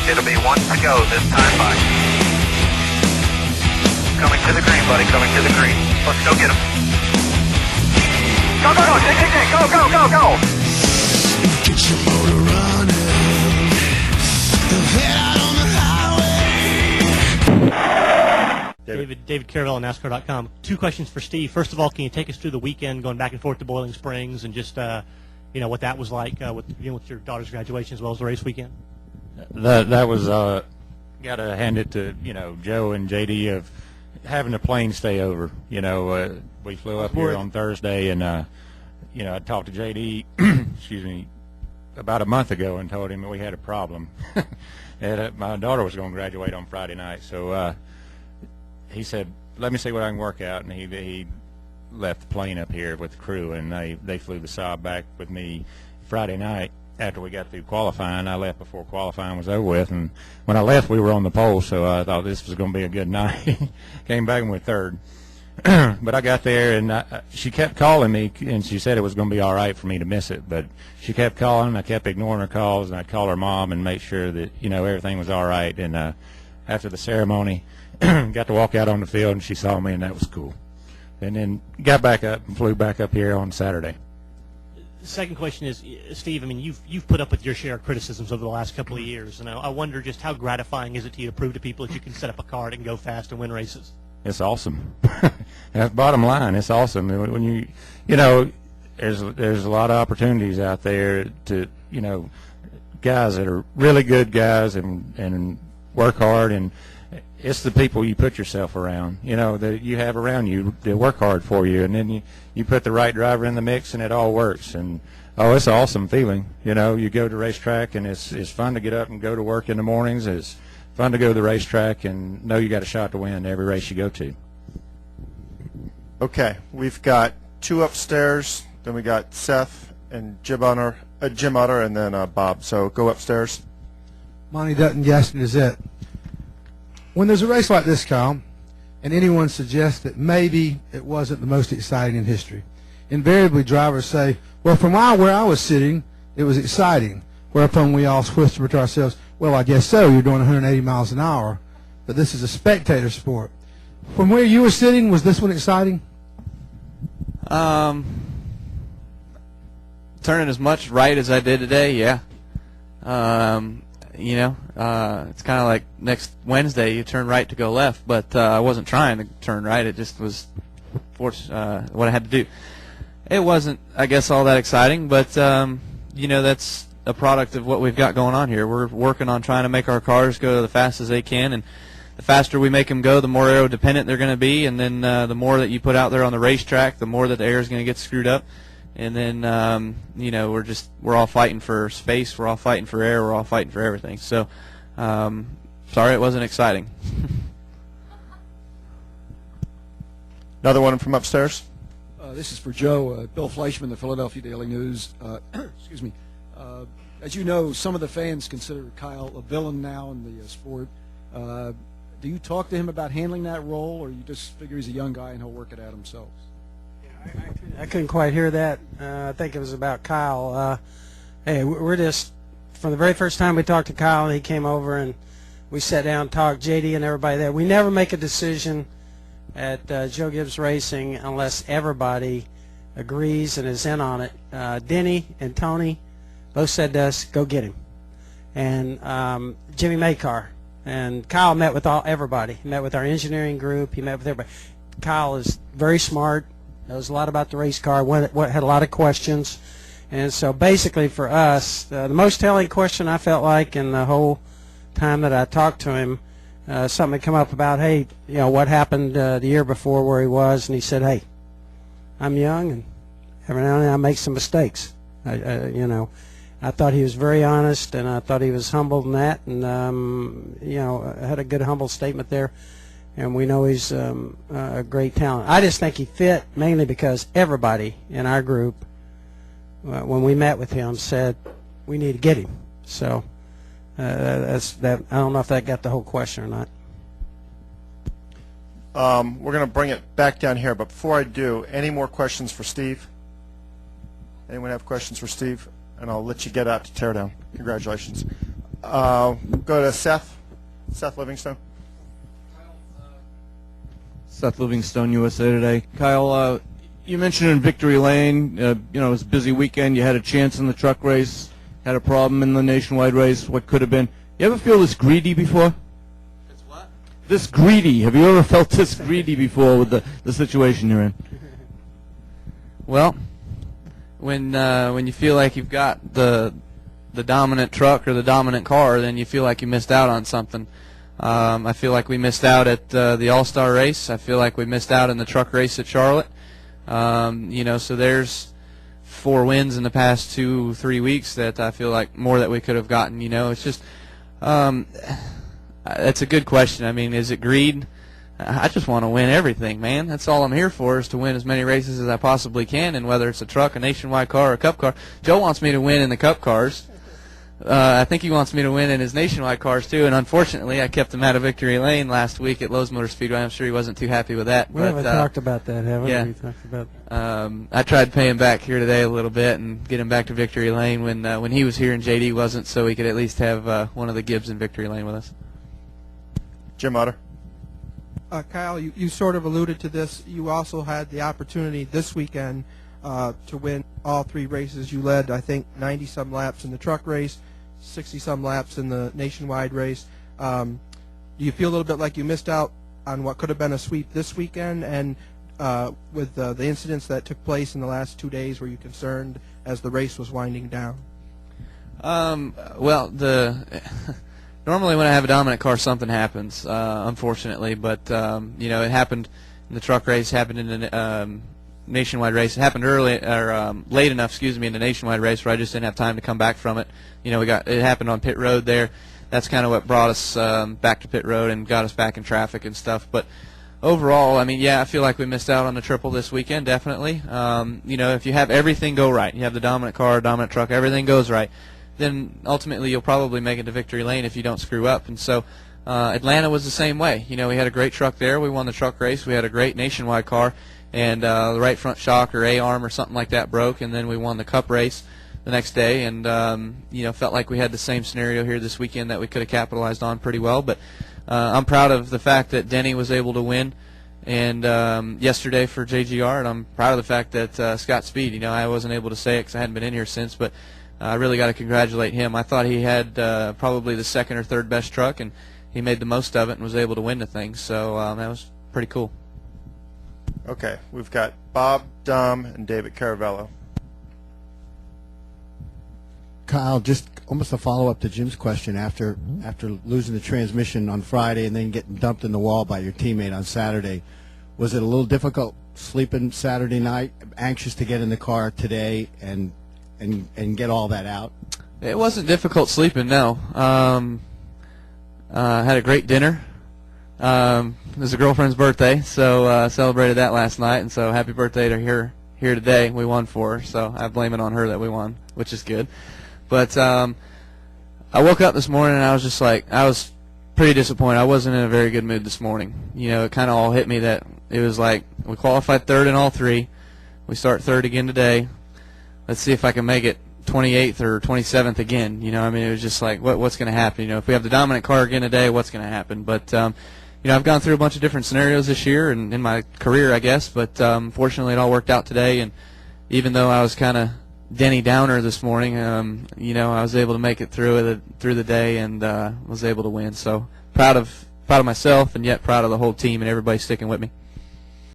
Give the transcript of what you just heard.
It'll be one to go this time by. Coming to the green, buddy, coming to the green. Let's go get him. Go, go, go, go, go, go, go. Get your motor running. Head out on the highway. David Caravelle, NASCAR.com. Two questions for Steve. First of all, can you take us through the weekend going back and forth to Boiling Springs and just what that was like with your daughter's graduation as well as the race weekend? That was got to hand it to Joe and JD of having the plane stay over. We flew up here on Thursday, and I talked to JD, excuse me, about a month ago and told him that we had a problem. And my daughter was going to graduate on Friday night, so he said, "Let me see what I can work out," and he left the plane up here with the crew, and they flew the Saab back with me Friday night. After we got through qualifying, I left before qualifying was over with, and when I left, we were on the pole, so I thought this was going to be a good night. Came back and went third. But I got there, and she kept calling me, and she said it was going to be all right for me to miss it, but she kept calling, and I kept ignoring her calls, and I'd call her mom and make sure that, everything was all right. And after the ceremony, got to walk out on the field, and she saw me, and that was cool. And then got back up and flew back up here on Saturday. The second question is, Steve, I mean, you've put up with your share of criticisms over the last couple of years, and I wonder just how gratifying is it to you to prove to people that you can set up a car and go fast and win races? It's awesome. That's bottom line. It's awesome. When there's a lot of opportunities out there to, guys that are really good guys and work hard, and it's the people you put yourself around, that you have around you that work hard for you, and then you put the right driver in the mix, and it all works. And it's an awesome feeling. You go to the racetrack, and it's fun to get up and go to work in the mornings. It's fun to go to the racetrack and know you got a shot to win every race you go to. Okay, we've got two upstairs. Then we got Seth and Jim Utter, and then Bob. So go upstairs. Monty Dutton, Gaston Gazette. When there's a race like this, Kyle, and anyone suggests that maybe it wasn't the most exciting in history, invariably drivers say, well, from where I was sitting, it was exciting, whereupon we all whisper to ourselves, well, I guess so, you're doing 180 miles an hour, but this is a spectator sport. From where you were sitting, was this one exciting? Turning as much right as I did today, yeah. It's kind of like next Wednesday you turn right to go left, but I wasn't trying to turn right. It just was what I had to do. It wasn't, I guess, all that exciting, but, that's a product of what we've got going on here. We're working on trying to make our cars go the fastest they can, and the faster we make them go, the more aero-dependent they're going to be, and then the more that you put out there on the racetrack, the more that the air is going to get screwed up. And then, we're all fighting for space, we're all fighting for air, we're all fighting for everything. So, sorry it wasn't exciting. Another one from upstairs. This is for Joe. Bill Fleischman, the Philadelphia Daily News. Excuse me. As you know, some of the fans consider Kyle a villain now in the sport. Do you talk to him about handling that role, or you just figure he's a young guy and he'll work it out himself? I couldn't quite hear that. I think it was about Kyle. Hey, we're just, from the very first time we talked to Kyle, he came over and we sat down and talked, JD and everybody there. We never make a decision at Joe Gibbs Racing unless everybody agrees and is in on it. Denny and Tony both said to us, go get him. And Jimmy Maycar. And Kyle met with everybody. He met with our engineering group. He met with everybody. Kyle is very smart. Knows a lot about the race car, had a lot of questions. And so basically for us, the most telling question I felt like in the whole time that I talked to him, something had come up about, hey, what happened the year before where he was, and he said, hey, I'm young, and every now and then I make some mistakes. I thought he was very honest, and I thought he was humble in that, and, had a good humble statement there. And we know he's a great talent. I just think he fit mainly because everybody in our group, when we met with him, said we need to get him. So that's that. I don't know if that got the whole question or not. We're going to bring it back down here, but before I do, any more questions for Steve? Anyone have questions for Steve? And I'll let you get out to teardown. Congratulations. Go to Seth Livingstone. Seth Livingstone, USA Today. Kyle, you mentioned in Victory Lane, it was a busy weekend. You had a chance in the truck race, had a problem in the nationwide race, what could have been. You ever feel this greedy before? It's what? This greedy. Have you ever felt this greedy before with the situation you're in? Well, when you feel like you've got the dominant truck or the dominant car, then you feel like you missed out on something. I feel like we missed out at the All-Star race. I feel like we missed out in the truck race at Charlotte. So there's 4 wins in the past 2-3 weeks that I feel like more that we could have gotten. It's just that's a good question. I mean, is it greed? I just want to win everything, man. That's all I'm here for, is to win as many races as I possibly can, and whether it's a truck, a nationwide car, or a cup car. Joe wants me to win in the cup cars. I think he wants me to win in his nationwide cars too, and unfortunately I kept him out of Victory Lane last week at Lowe's Motor Speedway. I'm sure he wasn't too happy with that. We haven't talked about that, haven't we? We talked about I tried paying him back here today a little bit and get him back to Victory Lane when he was here and JD wasn't, so we could at least have one of the Gibbs in Victory Lane with us. Jim Otter. Kyle, you sort of alluded to this. You also had the opportunity this weekend to win all 3 races. You led, I think, 90-some laps in the truck race, 60-some laps in the nationwide race. Do you feel a little bit like you missed out on what could have been a sweep this weekend? And with the incidents that took place in the last 2 days, were you concerned as the race was winding down? Normally when I have a dominant car, something happens, unfortunately. But it happened in the truck race, happened in the nationwide race. It happened late enough, in the nationwide race where I just didn't have time to come back from it. It happened on pit road there. That's kind of what brought us back to pit road and got us back in traffic and stuff. But overall, I feel like we missed out on the triple this weekend, definitely. If you have everything go right, you have the dominant car, dominant truck, everything goes right, then ultimately you'll probably make it to Victory Lane if you don't screw up. And so Atlanta was the same way. We had a great truck there. We won the truck race. We had a great nationwide car, and the right front shock or A-arm or something like that broke, and then we won the cup race the next day, and felt like we had the same scenario here this weekend that we could have capitalized on pretty well. But I'm proud of the fact that Denny was able to win and yesterday for JGR, and I'm proud of the fact that Scott Speed, I wasn't able to say it because I hadn't been in here since, but I really got to congratulate him. I thought he had probably the second or third best truck, and he made the most of it and was able to win the thing. So that was pretty cool. Okay, we've got Bob, Dom, and David Caravello. Kyle, just almost a follow-up to Jim's question. After losing the transmission on Friday and then getting dumped in the wall by your teammate on Saturday, was it a little difficult sleeping Saturday night, anxious to get in the car today and get all that out? It wasn't difficult sleeping, no. Had a great dinner. It was a girlfriend's birthday, so celebrated that last night, and so happy birthday to her here today. We won for her, so I blame it on her that we won, which is good. But I woke up this morning and I was just like, I was pretty disappointed. I wasn't in a very good mood this morning. It kind of all hit me that it was like we qualified third in all 3. We start third again today. Let's see if I can make it 28th or 27th again. It was just like, what's going to happen? If we have the dominant car again today, what's going to happen? But I've gone through a bunch of different scenarios this year and in my career, I guess. But fortunately, it all worked out today. And even though I was kind of Denny Downer this morning, I was able to make it through the day and was able to win. So proud of myself, and yet proud of the whole team and everybody sticking with me.